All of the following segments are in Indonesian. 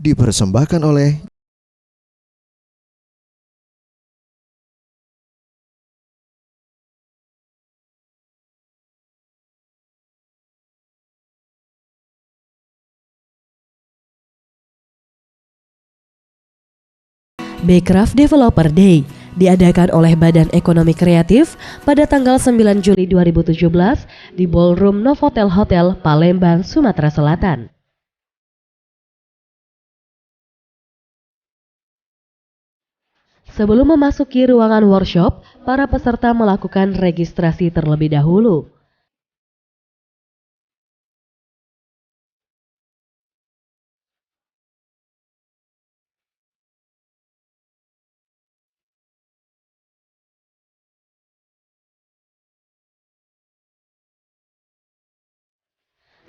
dipersembahkan oleh Becraft Developer Day diadakan oleh Badan Ekonomi Kreatif pada tanggal 9 Juli 2017 di Ballroom Novotel Hotel, Palembang, Sumatera Selatan. Sebelum memasuki ruangan workshop, para peserta melakukan registrasi terlebih dahulu.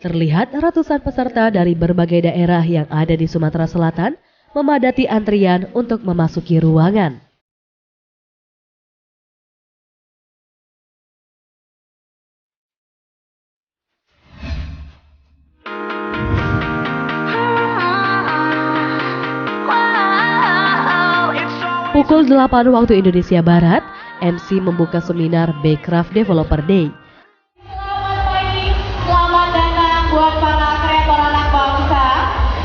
Terlihat ratusan peserta dari berbagai daerah yang ada di Sumatera Selatan memadati antrian untuk memasuki ruangan. Pukul 8 waktu Indonesia Barat, MC membuka seminar Becraft Developer Day. Selamat datang buat para kreator anak bangsa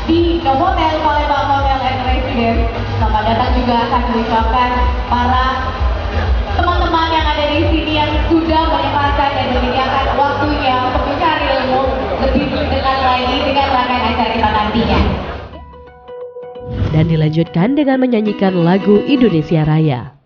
di Novotel Palembang Hotel and Residence. Selamat datang juga akan diucapkan para teman-teman yang ada di sini yang sudah menyempatkan dan menyediakan waktunya untuk mencari ilmu lebih dekat lagi dengan rangkaian acara kita nantinya. Dan dilanjutkan dengan menyanyikan lagu Indonesia Raya.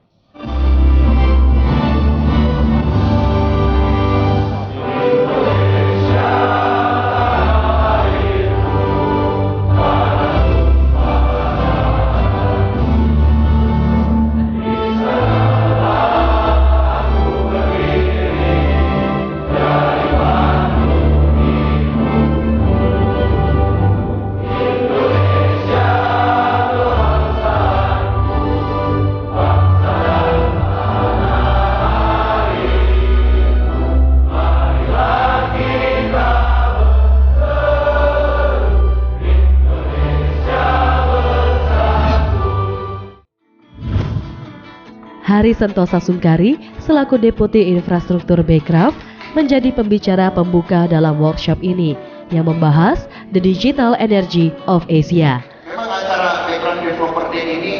Hari Sentosa Sungkari selaku Deputi Infrastruktur Becraft menjadi pembicara pembuka dalam workshop ini yang membahas The Digital Energy of Asia. Memang acara Becraft Developer Day ini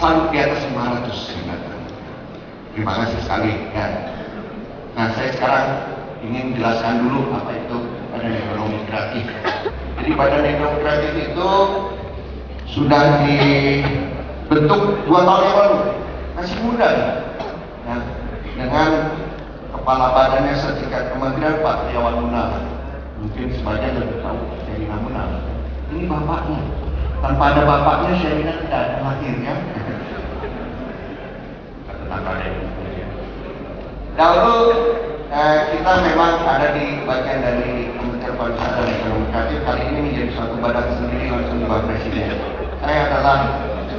selalu di atas 500 sebenarnya. Terima kasih sekali ya. Nah, saya sekarang ingin jelaskan dulu apa itu Badan Ekonomi Kreatif. Jadi Badan Ekonomi Kreatif itu sudah dibentuk 2 tahun yang lalu, masih muda ya, dengan kepala badannya setingkat kementerian Pak Triawan Munaf. Mungkin sebagian lebih tahu Sherina Munaf. Ini bapaknya. Tanpa ada bapaknya Sherina tidak ada lahirnya. Lalu kita memang ada di bagian dari Kementerian Pariwisata dan Ekonomi Kreatif. Kali ini menjadi suatu badan sendiri langsung di bawah Presiden. Saya adalah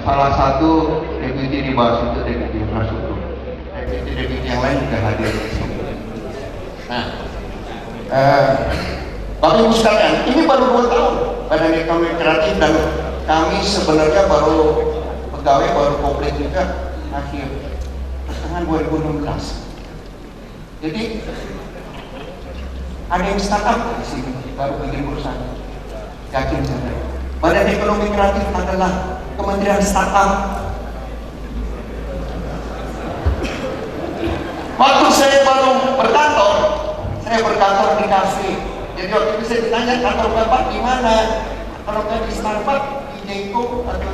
salah satu deputi di bawah situ, deputi infrastruktur. Deputi yang lain juga hadir di sini. Nah, Bapak Ibu sekalian, ini baru 2 tahun Badan Ekonomi Kreatif dan kami sebenarnya baru pegawai baru komplit juga akhir pertengahan 2016. Jadi ada yang startup di sini baru bikin perusahaan. Yakin saya. Badan Ekonomi Kreatif adalah Kementerian Startup. Waktu saya baru berkantor, saya berkantor di kafe. Jadi waktu itu saya ditanya kantor Bapak di mana? Kalau nggak di Starbucks, di Jeko atau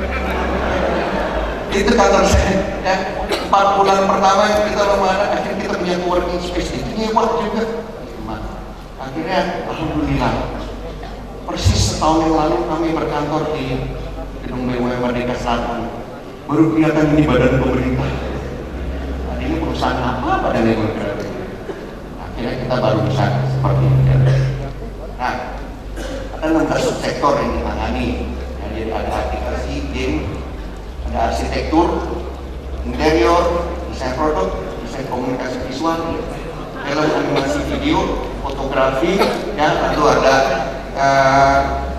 itu kantor saya. Ya, 4 bulan pertama kita Ramadan, akhirnya kita punya working space itu nyewa juga. Akhirnya, alhamdulillah, persis setahun yang lalu kami berkantor di Gedung BUMN Merdeka Selatan. Baru kelihatan ini badan pemerintah. Nah, ini perusahaan apa Badan Ekonomi Kreatif? Akhirnya kita baru bisa seperti ini. Nah, ada 16 subsektor yang ditangani. Jadi ada aplikasi, game, ada arsitektur, interior, desain produk, desain komunikasi visual, film animasi video, fotografi, ya, lalu ada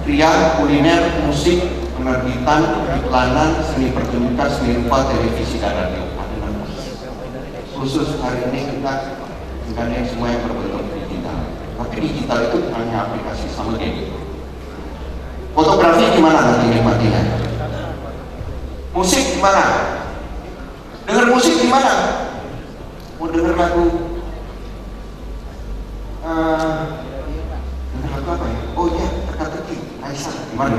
pria, kuliner, musik, penerbitan, iklanan, seni pertunjukan, seni rupa, televisi, dan radio. Ada 16. Khusus hari ini kita menggandeng semua yang berbentuk digital. Tapi digital itu hanya aplikasi sama game. Fotografi gimana nanti nikmatinya? Musik gimana? Dengar musik gimana? Mau denger lagu denger lagu apa ya? Oh iya, teka-teki Aisyah gimana?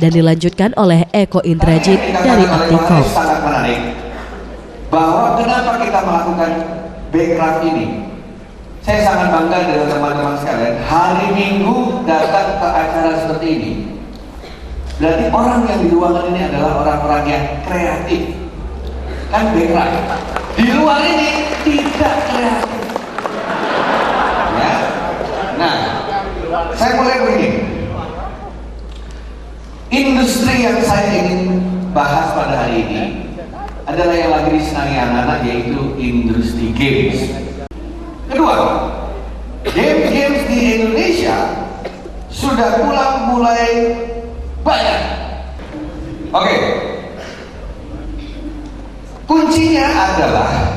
Dan dilanjutkan oleh Eko Indrajit dari Optikom. Sangat menarik bahwa kenapa kita melakukan Bekraf ini. Saya sangat bangga dengan teman-teman sekalian. Hari Minggu datang ke acara seperti ini. Berarti orang yang di ruangan ini adalah orang-orang yang kreatif. Kan Bekraf. Di luar ini tidak kreatif. Ya. Nah, saya mulai begini. Industri yang saya ingin bahas pada hari ini adalah yang lagi disenangi anak-anak, yaitu industri games. Kedua, game-games di Indonesia sudah mulai banyak. Oke. Kuncinya adalah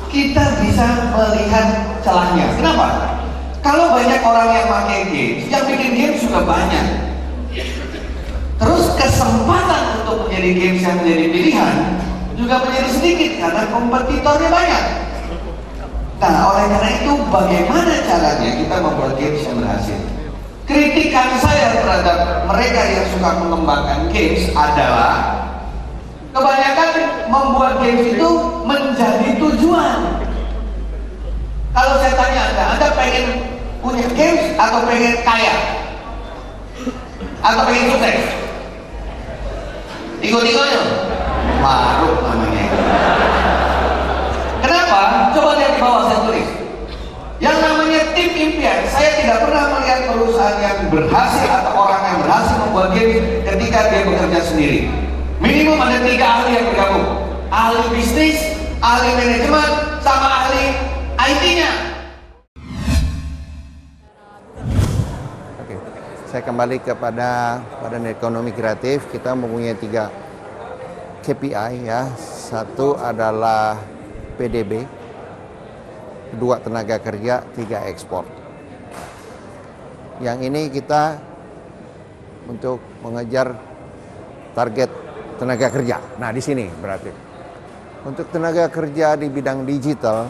kita bisa melihat celahnya. Kenapa? Kalau banyak orang yang pakai games, yang bikin games sudah banyak. Terus kesempatan untuk menjadi games yang menjadi pilihan juga menjadi sedikit karena kompetitornya banyak. Nah, oleh karena itu bagaimana caranya kita membuat games yang berhasil? Kritikan saya terhadap mereka yang suka mengembangkan games adalah kebanyakan membuat games itu menjadi tujuan. Kalau saya tanya Anda pengen punya games atau pengen kaya? Atau pengen sukses? Tiga-tiganya maruk namanya. Kenapa? Coba lihat di bawah saya tulis. Yang namanya tim impian. Saya tidak pernah melihat perusahaan yang berhasil atau orang yang berhasil membuat game ketika dia bekerja sendiri. Minimum ada 3 ahli yang bergabung. Ahli bisnis, ahli manajemen, sama ahli IT-nya. Saya kembali kepada Badan Ekonomi Kreatif. Kita mempunyai 3 KPI ya. Satu adalah PDB, kedua tenaga kerja, 3 ekspor. Yang ini kita untuk mengejar target tenaga kerja. Nah, di sini berarti untuk tenaga kerja di bidang digital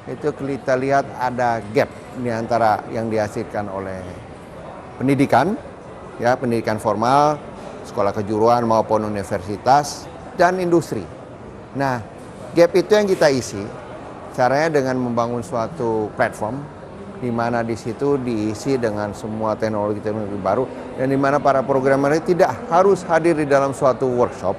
itu kita lihat ada gap di antara yang dihasilkan oleh pendidikan, ya pendidikan formal, sekolah kejuruan maupun universitas dan industri. Nah, gap itu yang kita isi. Caranya dengan membangun suatu platform di mana di situ diisi dengan semua teknologi-teknologi baru dan di mana para programmer tidak harus hadir di dalam suatu workshop,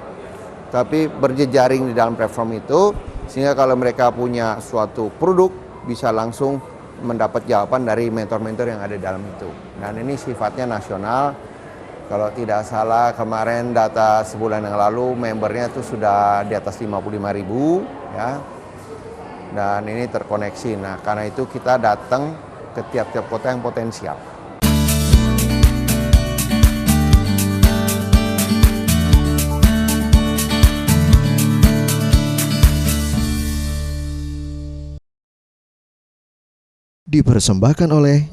tapi berjejaring di dalam platform itu sehingga kalau mereka punya suatu produk bisa langsung mendapat jawaban dari mentor-mentor yang ada dalam itu. Dan ini sifatnya nasional. Kalau tidak salah kemarin data sebulan yang lalu membernya itu sudah di atas 55.000 ya. Dan ini terkoneksi. Nah, karena itu kita datang ke tiap-tiap kota yang potensial. Dipersembahkan oleh